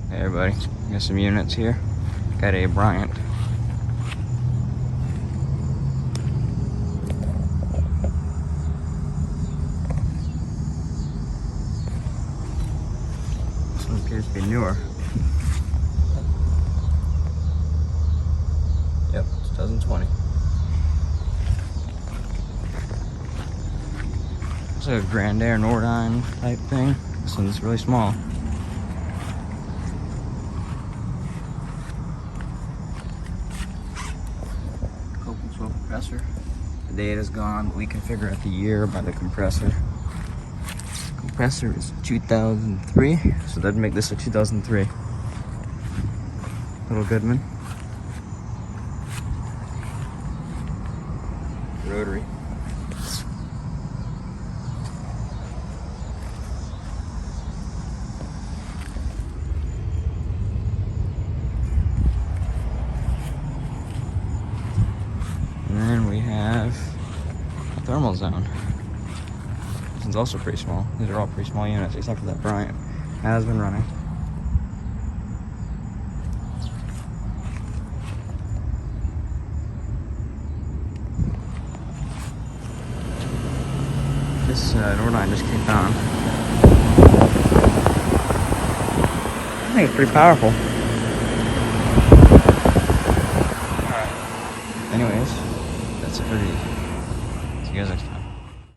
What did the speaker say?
Hey everybody, got some units here. Got a Bryant. This one appears to be newer. Yep, 2020. It's a Bryant and Nordyne type thing. This one's really small. Compressor. The date is gone, but we can figure out the year by the compressor. Compressor is 2003, so that'd make this a 2003. Little Goodman. Rotary. And then we have a thermal zone. This one's also pretty small. These are all pretty small units, except for that Bryant. Has been running. This Nordyne just kicked on. I think it's pretty powerful. Alright. Anyways, that's it for these. See you guys next time.